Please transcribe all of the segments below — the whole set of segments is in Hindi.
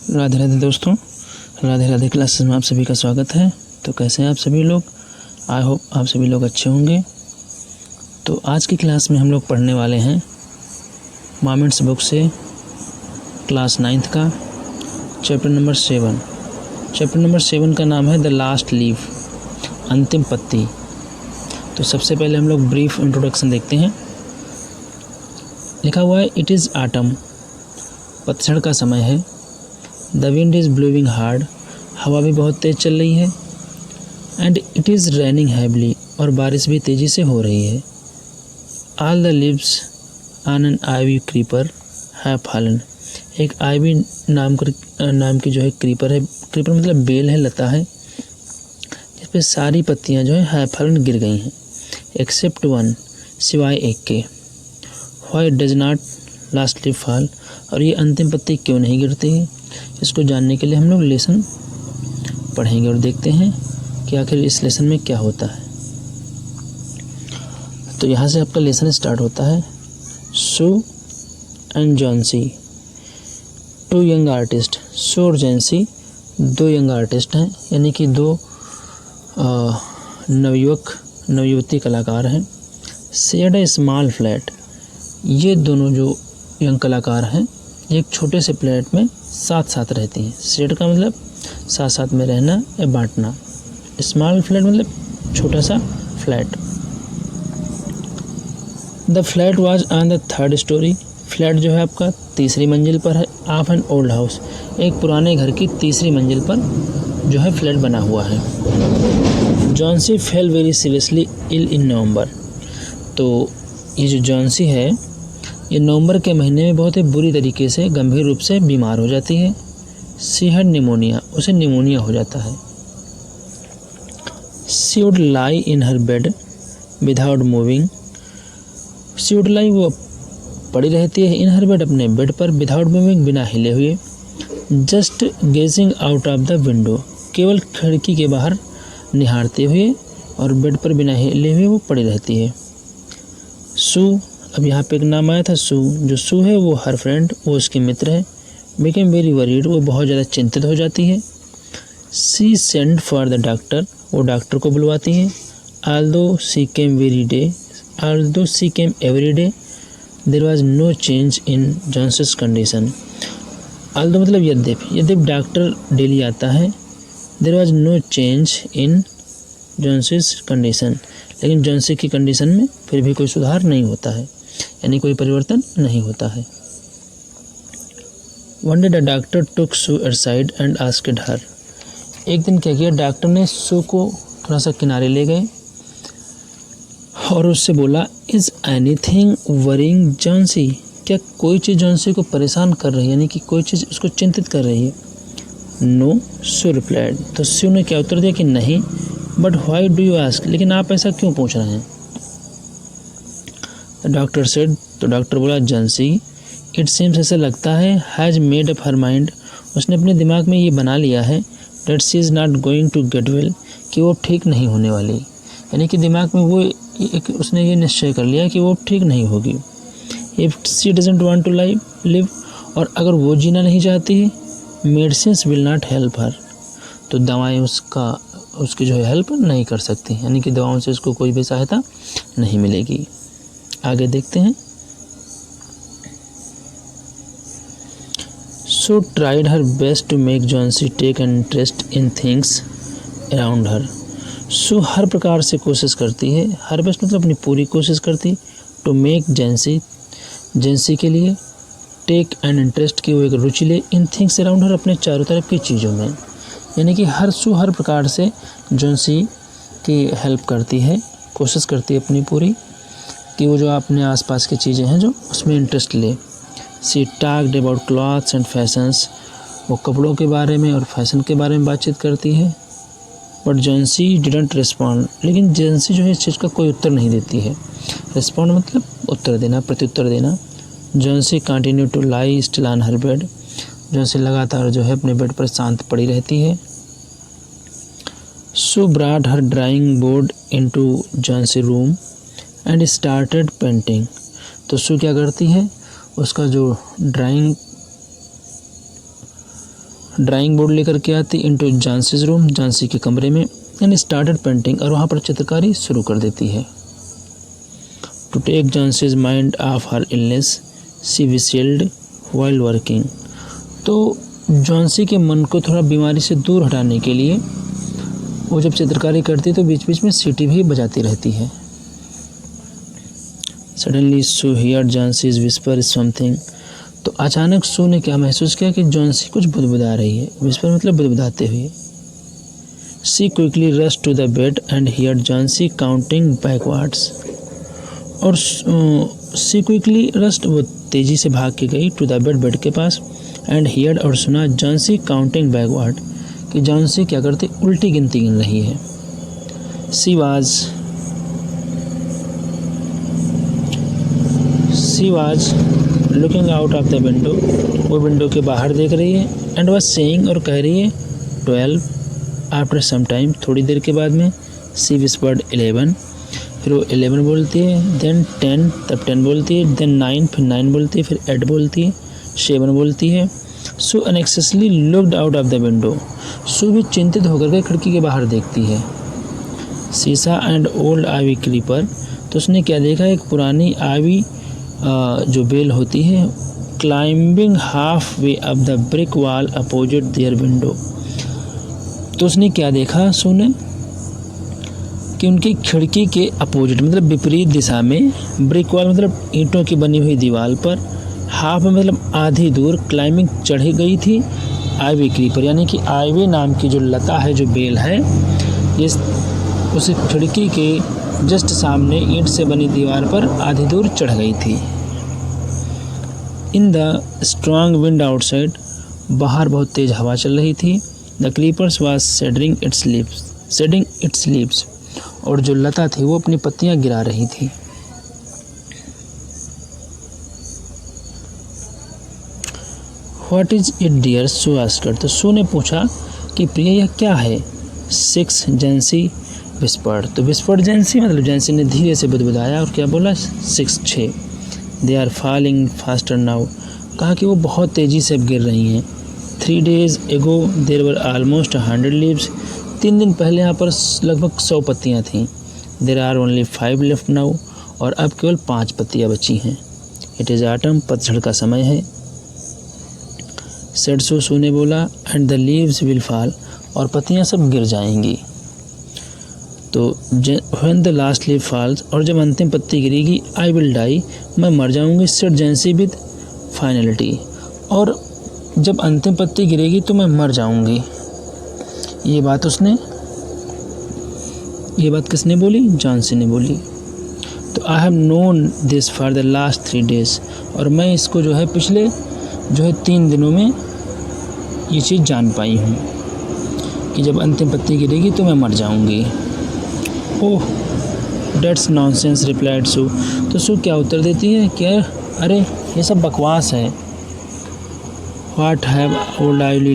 राधे राधे दोस्तों, राधे राधे क्लासेस में आप सभी का स्वागत है। तो कैसे हैं आप सभी लोग? आई होप आप सभी लोग अच्छे होंगे। तो आज की क्लास में हम लोग पढ़ने वाले हैं मोमेंट्स बुक से क्लास 9th का चैप्टर नंबर 7। चैप्टर नंबर 7 का नाम है द लास्ट लीफ, अंतिम पत्ती। तो सबसे पहले हम लोग ब्रीफ इंट्रोडक्शन देखते हैं। लिखा हुआ है इट इज़ ऑटम, पतझड़ का समय है। The wind is blowing hard, हवा भी बहुत तेज़ चल रही है। And it is raining heavily, और बारिश भी तेज़ी से हो रही है। All the leaves on an ivy creeper have fallen, एक आइवी नाम की जो है क्रीपर है, क्रीपर मतलब बेल है, लता है, जिस पे सारी पत्तियां जो है हैव फॉलन गिर गई हैं, एक्सेप्ट वन, सिवाय एक के। Why does not last leaf fall, और ये अंतिम पत्ती क्यों नहीं गिरती है, इसको जानने के लिए हम लोग लेसन पढ़ेंगे और देखते हैं कि आखिर इस लेसन में क्या होता है। तो यहाँ से आपका लेसन स्टार्ट होता है। Sue and Johnsy, two young artist. Sue और जॉन्सी दो यंग आर्टिस्ट हैं, यानी कि दो नवयुवती कलाकार हैं। शेयर्ड ए स्मॉल फ्लैट, ये दोनों जो यंग कलाकार हैं एक छोटे से फ्लैट में साथ साथ रहती हैं। शेयर का मतलब साथ साथ में रहना या बांटना। स्मॉल फ्लैट मतलब छोटा सा flat. The flat was on the 3rd story, flat जो है आपका तीसरी मंजिल पर है। ऑफ एन ओल्ड हाउस, एक पुराने घर की तीसरी मंजिल पर जो है फ्लैट बना हुआ है। Johnsy fell very seriously ill in November, तो ये जो जॉन्सी है ये नवंबर के महीने में बहुत ही बुरी तरीके से गंभीर रूप से बीमार हो जाती है। शी हैड निमोनिया, उसे निमोनिया हो जाता है। She would lie in her bed without moving, she would lie, वो पड़ी रहती है, इन हर बेड, अपने बेड पर, विदाउट मूविंग, बिना हिले हुए, just gazing out of the window, केवल खिड़की के बाहर निहारते हुए, और बेड पर बिना हिले हुए वो पड़ी रहती है। सू, अब यहाँ पे एक नाम आया था सू, जो सू है वो हर फ्रेंड, वो उसकी मित्र है। बिकेम वेरी वरीड, वो बहुत ज़्यादा चिंतित हो जाती है। She send for the doctor, वो डॉक्टर को बुलवाती है। Although she came every day there was no change in Johnson's condition. Although मतलब यद्यपि डॉक्टर डेली आता है, there was no change in Johnson's condition, लेकिन जॉन्सी की कंडीशन में फिर भी कोई सुधार नहीं होता है, यानी कोई परिवर्तन नहीं होता है। One day the doctor took Sue aside and asked her, एक दिन क्या किया, डॉक्टर ने सू को थोड़ा सा किनारे ले गए और उससे बोला, इज़ एनीथिंग वरिंग जॉन्सी, क्या कोई चीज़ जॉन्सी को परेशान कर रही है, यानी कि कोई चीज़ उसको चिंतित कर रही है। नो, सू रिप्लाइड, तो सू ने क्या उत्तर दिया कि नहीं। But why do you ask, लेकिन आप ऐसा क्यों पूछ रहे हैं। डॉक्टर सेड, तो डॉक्टर बोला, जॉन्सी इट सीम्स, ऐसा लगता है, has made up her mind, उसने अपने दिमाग में ये बना लिया है, that she is not going to get well, कि वो ठीक नहीं होने वाली, यानी कि दिमाग में वो उसने ये निश्चय कर लिया कि वो ठीक नहीं होगी। If she doesn't want to live, और अगर वो जीना नहीं चाहती, medicines will not help her, तो दवाएं उसकी जो है हेल्प नहीं कर सकती, यानी कि दवाओं से उसको कोई भी सहायता नहीं मिलेगी। आगे देखते हैं। So tried her best to make Johnsy take an interest in things around her, so हर प्रकार से कोशिश करती है, हर बेस्ट मतलब अपनी पूरी कोशिश करती, टू मेक जॉन्सी के लिए, टेक एन इंटरेस्ट, की वो एक रुचि ले, इन थिंग्स अराउंड हर, अपने चारों तरफ की चीज़ों में, यानी कि हर प्रकार से जॉन्सी की हेल्प करती है, कोशिश करती है अपनी पूरी कि वो जो अपने आसपास की चीज़ें हैं जो उसमें इंटरेस्ट ले। She talked about clothes and fashions, वो कपड़ों के बारे में और फैशन के बारे में बातचीत करती है। बट जॉन्सी डिडंट रिस्पॉन्ड, लेकिन जॉन्सी जो है इस चीज़ का कोई उत्तर नहीं देती है। रिस्पॉन्ड मतलब उत्तर देना, प्रत्युत्तर देना। Johnsy continue to lie still on her bed, Johnsy लगातार जो है अपने बेड पर शांत पड़ी रहती है। Sue brought her drawing board into Johnsy room and started painting, तो सू क्या करती है, उसका जो ड्राइंग ड्राइंग बोर्ड लेकर के आती इनटू झांसीज रूम, झांसी के कमरे में, एंड स्टार्टेड पेंटिंग, और वहाँ पर चित्रकारी शुरू कर देती है। To take Johnsy's mind off her illness she whistled while working. तो झांसी के मन को थोड़ा बीमारी से दूर हटाने के लिए वो जब चित्रकारी करती है तो बीच बीच में सीटी भी बजाती रहती है। Suddenly Sue hear Johnsy's whisper something. तो अचानक सू ने क्या महसूस किया कि झांसी कुछ बुदबुदा रही है। विस्पर मतलब बुदबुदाते हुए। She quickly rush to the bed and hear Johnsy counting backwards. और शी क्विकली रस्ट, वो तेजी से भाग के गई टू द बेड, बेड के पास, एंड हियर, और सुना झांसी काउंटिंग बैकवर्ड, कि झांसी क्या करती उल्टी गिनती गिन रही है। She was looking out of the window, वो विंडो के बाहर देख रही है, एंड वॉज सेइंग, और कह रही है 12। आफ्टर सम टाइम, थोड़ी देर के बाद में, शी विस्पर्ड 11, फिर वो 11 बोलती है, देन 10, तब 10 बोलती है, देन 9, फिर 9 बोलती है, फिर 8 बोलती है, 7 बोलती है। So anxiously looked out of the window. सो भी चिंतित होकर के खिड़की के बाहर देखती है। सीसा एंड ओल्ड आईवी क्रीपर, तो उसने क्या देखा, एक पुरानी आईवी जो बेल होती है, climbing half way up the brick wall opposite their window. तो उसने क्या देखा सू ने, कि उनकी खिड़की के अपोजिट मतलब विपरीत दिशा में, ब्रिक वॉल मतलब ईंटों की बनी हुई दीवार पर, हाफ में मतलब आधी दूर, क्लाइंबिंग चढ़ी गई थी आईवी क्रीपर, यानी कि आईवी नाम की जो लता है, जो बेल है, जिस उस खिड़की के जस्ट सामने ईंट से बनी दीवार पर आधी दूर चढ़ गई थी। In the strong wind outside, बाहर बहुत तेज हवा चल रही थी। The creepers was shedding its leaves, और जो लता थी वो अपनी पत्तियां गिरा रही थी। What is it dear, Sue asked. तो सू ने पूछा कि प्रिय यह क्या है। 6 जेंसी विस्पर्ड, तो विस्पर्ड जेंसी मतलब जेंसी ने धीरे से बुदबुदाया और क्या बोला, 6। They are falling faster now, कहा कि वो बहुत तेज़ी से अब गिर रही हैं। 3 days एगो देर वर ऑलमोस्ट 100 लीव्स, 3 दिन पहले यहाँ पर लगभग 100 पत्तियाँ थीं। There are only 5 left now, और अब केवल 5 पत्तियाँ बची हैं। इट इज़ ऑटम, पतझड़ का समय है। सेड सू ने बोला, and the leaves will fall, और पत्तियाँ सब गिर जाएंगी। तो when the last leaf falls, और जब अंतिम पत्ती गिरेगी, आई विल डाई, मैं मर जाऊंगी, सेड जेंसी विद फाइनलिटी, और जब अंतिम पत्ती गिरेगी तो मैं मर जाऊंगी। ये बात किसने बोली, झांसी ने बोली। तो I have known this for the last 3 days, और मैं इसको जो है पिछले 3 दिनों में ये चीज़ जान पाई हूँ कि जब अंतिम पत्ती गिरेगी तो मैं मर जाऊंगी। ओह डेट्स नॉनसेंस, रिप्लाइड सू। तो सू क्या उत्तर देती है, क्या, अरे ये सब बकवास है। What have old ivy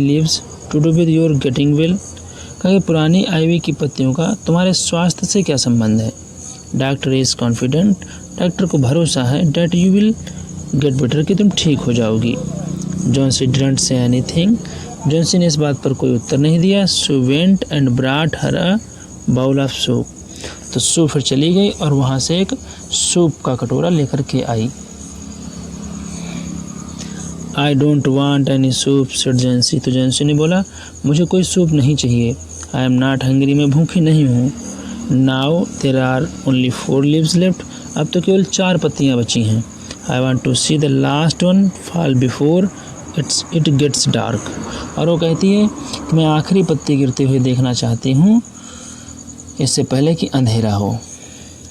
leaves to do with your getting well, कहा पुरानी आईवी की पत्तियों का तुम्हारे स्वास्थ्य से क्या संबंध है। डॉक्टर इज कॉन्फिडेंट, डॉक्टर को भरोसा है, that you will get better, कि तुम ठीक हो जाओगी। Johnsy didn't say anything, Johnsy ने इस बात पर कोई उत्तर नहीं दिया। Sue went and brought her a bowl of soup, तो सू फिर चली गई और वहाँ से एक सूप का कटोरा लेकर के आई। I don't want any soup, said Jency, तो जेंसी ने बोला, मुझे कोई सूप नहीं चाहिए। आई एम नॉट हंग्री, मैं भूखी नहीं हूँ। Now there are only 4 leaves left, अब तो केवल 4 पत्तियाँ बची हैं। I want to see the last one fall before it gets dark, और वो कहती है कि मैं आखिरी पत्ती गिरते हुए देखना चाहती हूँ, इससे पहले कि अंधेरा हो।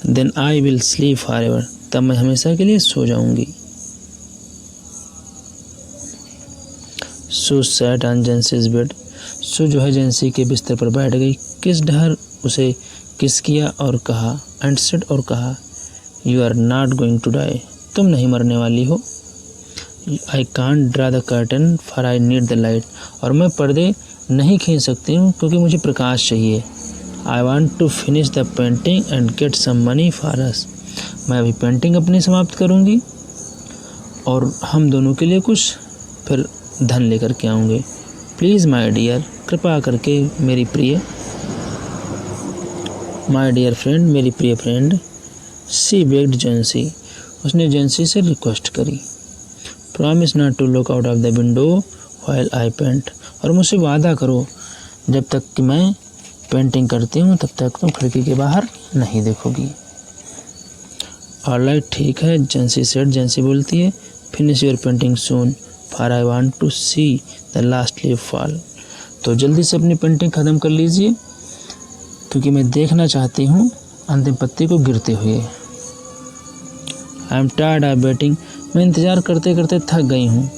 Then I will sleep forever, तब मैं हमेशा के लिए सो जाऊंगी। Sue sat on Johnsy's bed, Sue जो है जेंसी के बिस्तर पर बैठ गई। किस डहर, उसे किस किया और कहा, एंड सेड, और कहा, you are not going to die, तुम नहीं मरने वाली हो। I can't draw the curtain for I need the light, और मैं पर्दे नहीं खींच सकती हूँ क्योंकि मुझे प्रकाश चाहिए। I want to finish the painting and get some money for us, मैं अभी पेंटिंग अपनी समाप्त करूँगी और हम दोनों के लिए कुछ फिर धन लेकर के आऊँगी। प्लीज़ माय डियर, कृपा करके मेरी प्रिय, माय डियर फ्रेंड, मेरी प्रिय फ्रेंड। सी बेग्ड जेंसी, उसने जेंसी से रिक्वेस्ट करी। Promise not to look out of the window while I paint, और मुझसे वादा करो जब तक कि मैं पेंटिंग करती हूँ तब तक तुम खिड़की के बाहर नहीं देखोगी। ऑलराइट, ठीक है, जेंसी सेड, जेंसी बोलती है। Finish your painting soon for I want to see the last leaf fall, तो जल्दी से अपनी पेंटिंग ख़त्म कर लीजिए क्योंकि मैं देखना चाहती हूँ अंतिम पत्ती को गिरते हुए। I am tired of waiting, मैं इंतज़ार करते करते थक गई हूँ।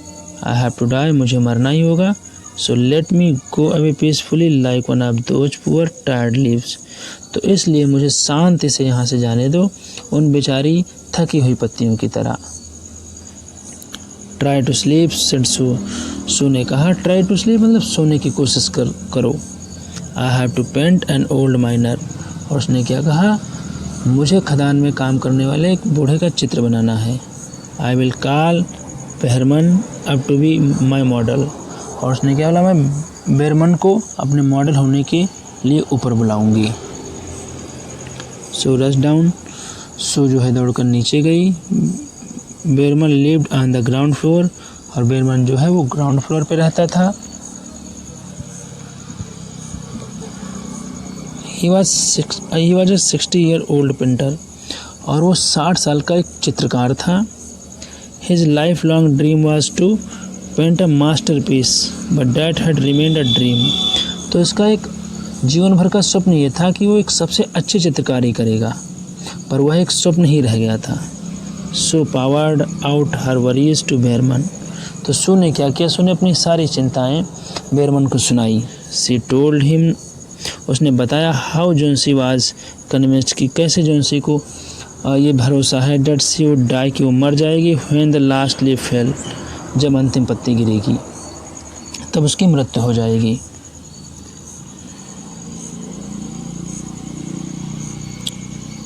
आई हैव टू डाई, मुझे मरना ही होगा। So let me go away peacefully like one of those poor tired leaves, तो इसलिए मुझे शांति से यहाँ से जाने दो, उन बेचारी थकी हुई पत्तियों की तरह। ट्राई टू स्लीप सेड सू, सू ने कहा। ट्राई टू स्लीप मतलब सोने की कोशिश करो। I have to paint an old miner, और उसने क्या कहा, मुझे खदान में काम करने वाले एक बूढ़े का चित्र बनाना है। I will call Behrman up to be my model, और उसने क्या बोला, मैं बेरमन को अपने मॉडल होने के लिए ऊपर बुलाऊंगी। सो रश डाउन, सो जो है दौड़कर नीचे गई। Behrman lived on the ground floor, और बेरमन जो है वो ग्राउंड फ्लोर पे रहता था। He was a 60-year-old painter, और वो 60 साल का एक चित्रकार था। His lifelong dream was to paint a masterpiece but that had remained a dream, तो इसका एक जीवन भर का स्वप्न ये था कि वो एक सबसे अच्छी चित्रकारी करेगा, पर वह एक स्वप्न ही रह गया था। So poured out her worries to Behrman, तो सू ने क्या किया, सू ने अपनी सारी चिंताएं बेरमन को सुनाई। सी टोल्ड हिम, उसने बताया हाउ जोंसी वाज कन्विंस्ड, कि कैसे जोंसी को ये भरोसा है डेट सी वुड डाई, कि वो मर जाएगी। When the last leaf fell, जब अंतिम पत्ती गिरेगी तब उसकी मृत्यु हो जाएगी।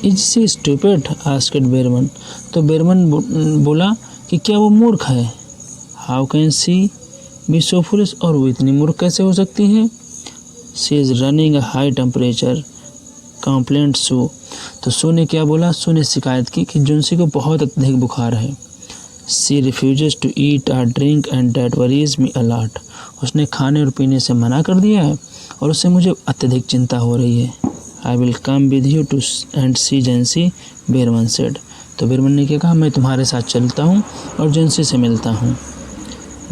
Is she stupid asked Behrman, तो बेरमन बोला कि क्या वो मूर्ख है। How can she be so foolish, और वो इतनी मूर्ख कैसे हो सकती है। She is running a high temperature complained Sue, तो सू ने क्या बोला, सू ने शिकायत की कि जोंसी को बहुत अधिक बुखार है। सी रिफ्यूजेस टू ईट और drink and that worries me a lot, उसने खाने और पीने से मना कर दिया है और उससे मुझे अत्यधिक चिंता हो रही है। I will come with you too and see Jency, Behrman said, तो बेरमन ने क्या कहा, मैं तुम्हारे साथ चलता हूँ और जेंसी से मिलता हूँ।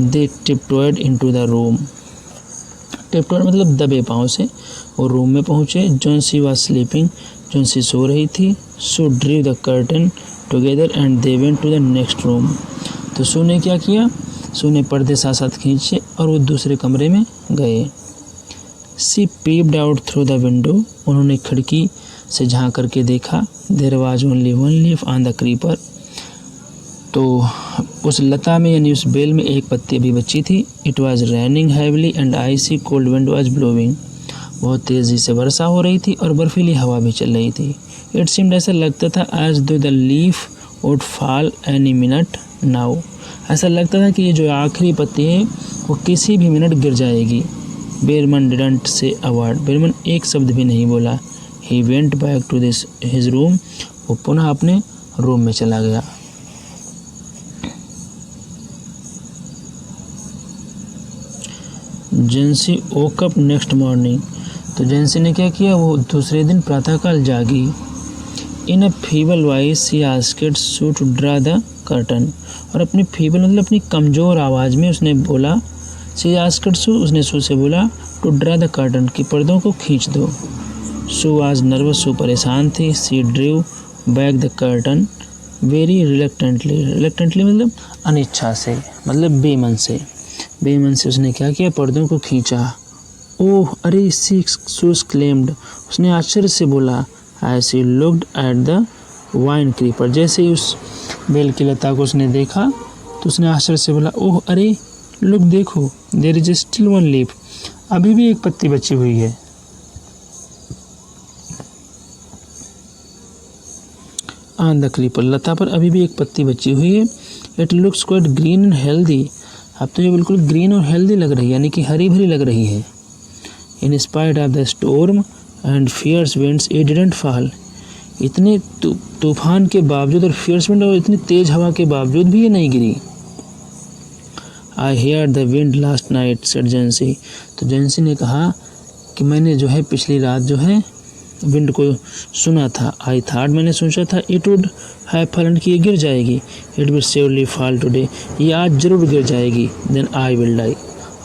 दे टिपटोएड इनटू द रूम, टिपटोएड मतलब दबे पाँव से वो रूम में पहुँचे। जोंसी वाज स्लीपिंग, जोंसी सो रही थी। So drew the curtain together and they went to the next room, तो सू ने क्या किया, सू ने पर्दे साथ साथ खींचे और वो दूसरे कमरे में गए। She peeped out through the window, उन्होंने खिड़की से झांक करके देखा। There was only one leaf on the creeper, तो उस लता में यानी उस बेल में एक पत्ती अभी बची थी। It was raining heavily and icy cold wind was blowing, बहुत तेज़ी से वर्षा हो रही थी और बर्फीली हवा भी चल रही थी। इट सीम्ड, ऐसा लगता था एज दो the leaf would fall any minute now, ऐसा लगता था कि ये जो आखिरी पत्ती है वो किसी भी मिनट गिर जाएगी। बेरमन डिडंट से अ वर्ड, बेरमन एक शब्द भी नहीं बोला। He went back to this his room, वो पुनः अपने रूम में चला गया। Johnsy woke up next morning, तो जेंसी ने क्या किया, वो दूसरे दिन प्रातःकाल जागी। In a feeble voice she asked Sue to draw the curtain, और अपनी फीबल मतलब अपनी कमज़ोर आवाज़ में उसने बोला, सी आस्क्ड सू, उसने सू से बोला, टू ड्रा द कर्टन, कि पर्दों को खींच दो। सू वाज नर्वस, सू परेशान थी। She drew back the curtain very reluctantly, reluctantly मतलब अनिच्छा से, मतलब बेमन से, बेमन से उसने क्या किया, पर्दों को खींचा। ओह अरे, सी सू क्लेम्ड, उसने आश्चर्य से बोला। As she looked at the vine creeper, जैसे ही उस बेल की लता को उसने देखा तो उसने आश्चर्य से बोला, ओह अरे लुक देखो, there is still one leaf, अभी भी एक पत्ती बची हुई है। ऑन द क्रीपर, लता पर अभी भी एक पत्ती बची हुई है। It looks quite green and healthy, अब तो ये बिल्कुल ग्रीन और हेल्दी लग रही है, यानी कि हरी भरी लग रही है। In spite of the storm and fierce winds it didn't fall. इतने तूफान के बावजूद और फियर्स विंड और इतनी तेज़ हवा के बावजूद भी ये नहीं गिरी। I hear the wind last night said Jency. तो जेंसी ने कहा कि मैंने जो है पिछली रात जो है विंड को सुना था। आई थॉट, मैंने सोचा था, इट वुड हैव फॉलन, कि ये गिर जाएगी। It will surely fall today, ये आज जरूर गिर जाएगी। देन आई विल डाई,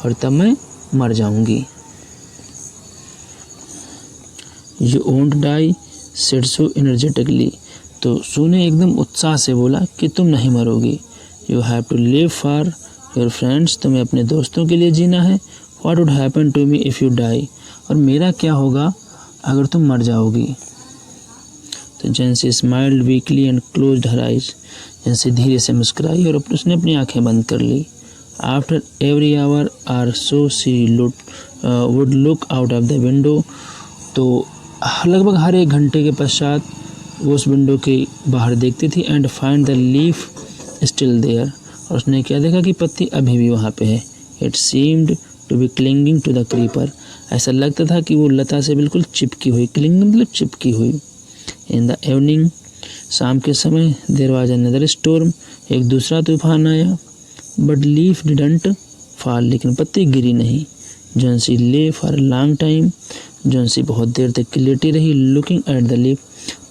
और तब मैं मर जाऊंगी। You won't die said Sue energetically. तो सू ने एकदम उत्साह से बोला कि तुम नहीं मरोगी। You have to live for your friends, तुम्हें अपने दोस्तों के लिए जीना है। What would happen to me if you die, और मेरा क्या होगा अगर तुम मर जाओगी। तो Jency smiled weakly and closed her eyes. जेंसी धीरे से मुस्कुराई और उसने अपनी आंखें बंद कर ली। After every hour or so she would look out of the window. तो लगभग हर एक घंटे के पश्चात वो उस विंडो के बाहर देखती थी। And find the leaf still there, और उसने क्या देखा कि पत्ती अभी भी वहाँ पे है। It seemed to be clinging to the creeper. ऐसा लगता था कि वो लता से बिल्कुल चिपकी हुई, क्लिंग मतलब चिपकी हुई। इन द इवनिंग, शाम के समय, देयर वाज अनदर स्टॉर्म, एक दूसरा तूफान आया। बट लीफ डिडंट फॉल, लेकिन पत्ती गिरी नहीं। जेंसी ले फॉर अ लॉन्ग टाइम। जेंसी बहुत देर तक लेटी रही, लुकिंग एट द लीफ,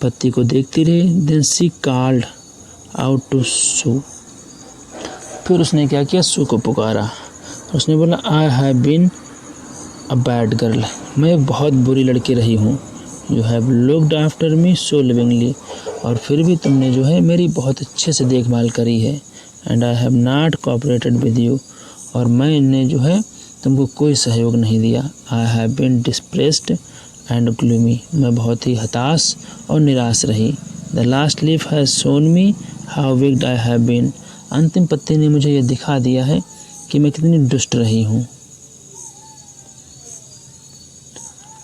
पत्ती को देखती रही। Then she called out to Sue. फिर उसने क्या किया, सू को पुकारा। उसने बोला, I have been a bad girl, मैं एक बहुत बुरी लड़की रही हूँ। You have looked after me so lovingly, और फिर भी तुमने जो है मेरी बहुत अच्छे से देखभाल करी है। And I have not cooperated with you, और मैंने जो है तुमको कोई सहयोग नहीं दिया। I have been depressed and gloomy, मैं बहुत ही हताश और निराश रही। The last leaf has shown me how wicked I have been, अंतिम पत्ती ने मुझे ये दिखा दिया है कि मैं कितनी दुष्ट रही हूँ।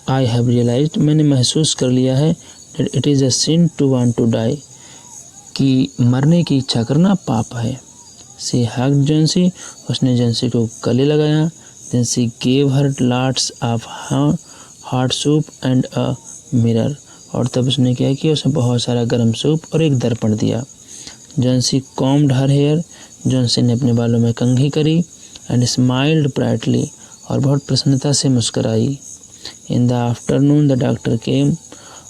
आई हैव रियलाइज्ड, मैंने महसूस कर लिया है, that it is a sin to want to die, कि मरने की इच्छा करना पाप है। सी हग्ड जेंसी, उसने जेंसी को गले लगाया। Then she gave her lots of hot soup and a mirror, और तब उसने क्या किया, उसे बहुत सारा गर्म सूप और एक दर्पण दिया। जेंसी कॉम्ड हर हेयर, जेंसी ने अपने बालों में कंघी करी। एंड स्माइल्ड ब्राइटली, और बहुत प्रसन्नता से मुस्कराई। In the afternoon the doctor came,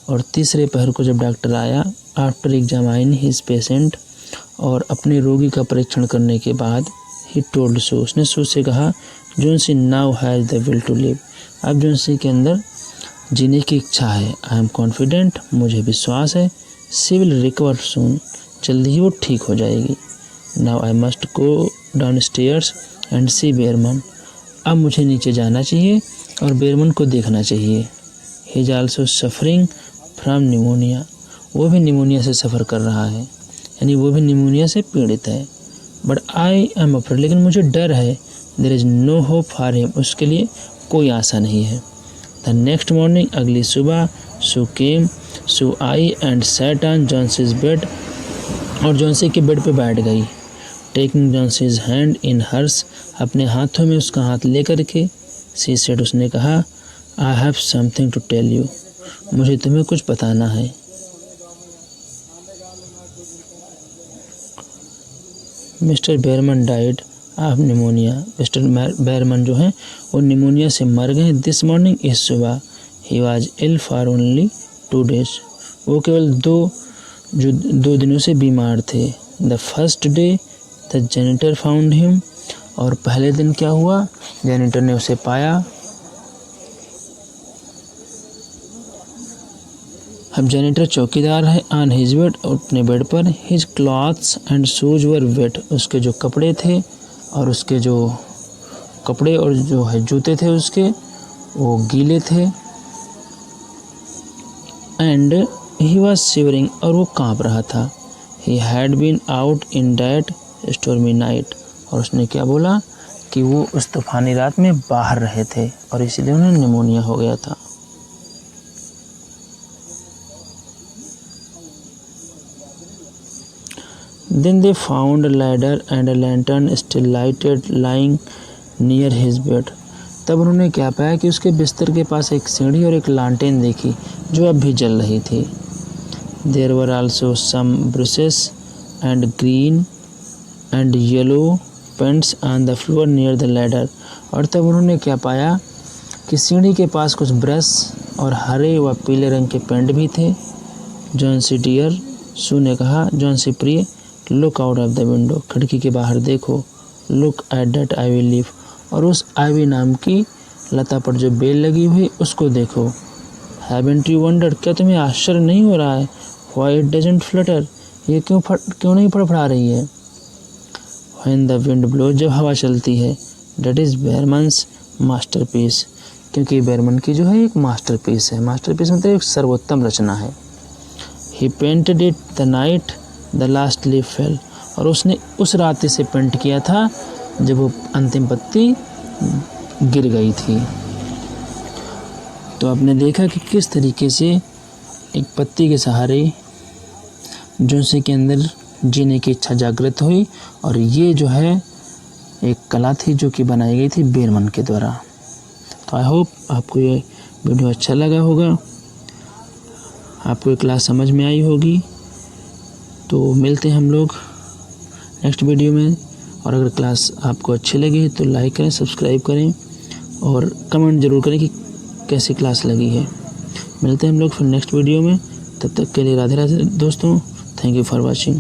और तीसरे पहर को जब डॉक्टर आया, आफ्टर एग्जामाइन हिज पेशेंट, और अपने रोगी का परीक्षण करने के बाद, ही टोल्ड सू, उसने सू से कहा, Jency now has the will to live, अब जेंसी के अंदर जीने की इच्छा है। आई एम कॉन्फिडेंट, मुझे विश्वास है, शी विल रिकवर सून, जल्दी ही वो ठीक हो जाएगी। Now I must go downstairs and see Behrman, अब मुझे नीचे जाना चाहिए और बेयरमैन को देखना चाहिए। He is also suffering from pneumonia, वो भी निमोनिया से सफ़र कर रहा है, यानी वो भी निमोनिया से पीड़ित है। बट आई एम अफ्रेड, लेकिन मुझे डर है। There is no hope for him, उसके लिए कोई आशा नहीं है। द नेक्स्ट मॉर्निंग, अगली सुबह, सू केम, सू आई and sat on Johnsy's bed, और जॉन्सी के बेड पे बैठ गई। Taking Johnsy's hand in hers, अपने हाथों में उसका हाथ लेकर के, सी सेड, उसने कहा, I have something to tell you, मुझे तुम्हें कुछ बताना है। Mister Behrman died of pneumonia, mister Behrman जो हैं वो निमोनिया से मर गए दिस मॉर्निंग, इस सुबह। He was ill for only 2 days, वो केवल दो दिनों से बीमार थे। The first day the janitor found him, और पहले दिन क्या हुआ, जेनिटर ने उसे पाया। अब जेनिटर चौकीदार है ऑन हिज बेड, अपने बेड पर। His clothes and shoes were wait, उसके जो कपड़े थे और उसके जो कपड़े और जो है जूते थे उसके, वो गीले थे। एंड ही वॉज शिवरिंग, और वो काँप रहा था। He had been out in that stormy night, और उसने क्या बोला कि वो उस तूफानी रात में बाहर रहे थे और इसलिए उन्हें निमोनिया हो गया था। Then they found a ladder and a lantern still lighted lying near his bed. तब उन्होंने क्या पाया कि उसके बिस्तर के पास एक सीढ़ी और एक लालटेन देखी जो अब भी जल रही थी. There were also some brushes and green and yellow paints on the floor near the ladder. और तब उन्होंने क्या पाया कि सीढ़ी के पास कुछ ब्रश और हरे व पीले रंग के पेंट भी थे. जॉन सी डियर, सू ने कहा, जॉन सी प्रिय, look out of the window, खिड़की के बाहर देखो. Look at that ivy leaf, और उस आईवी नाम की लता पर जो बेल लगी हुई उसको देखो. हैवेंट यू वंडर्ड, क्या तुम्हें आश्चर्य नहीं हो रहा है? व्हाई इट डजंट फ्लटर, ये क्यों नहीं फड़फड़ा रही है? व्हेन द विंड ब्लो, जब हवा चलती है. दैट इज़ बेरमन्स मास्टरपीस, क्योंकि बेरमन की जो है एक मास्टरपीस है. मास्टरपीस मतलब एक सर्वोत्तम रचना है. He painted it the night the last leaf fell, और उसने उस रात इसे पेंट किया था जब वो अंतिम पत्ती गिर गई थी. तो आपने देखा कि किस तरीके से एक पत्ती के सहारे जोंसी के अंदर जीने की इच्छा जागृत हुई, और ये जो है एक कला थी जो कि बनाई गई थी बेरमन के द्वारा. तो आई होप आपको ये वीडियो अच्छा लगा होगा, आपको ये क्लास समझ में आई होगी. तो मिलते हैं हम लोग नेक्स्ट वीडियो में, और अगर क्लास आपको अच्छी लगी तो लाइक करें, सब्सक्राइब करें और कमेंट ज़रूर करें कि कैसी क्लास लगी है. मिलते हैं हम लोग फिर नेक्स्ट वीडियो में, तब तक के लिए राधे राधे दोस्तों. Thank you for watching.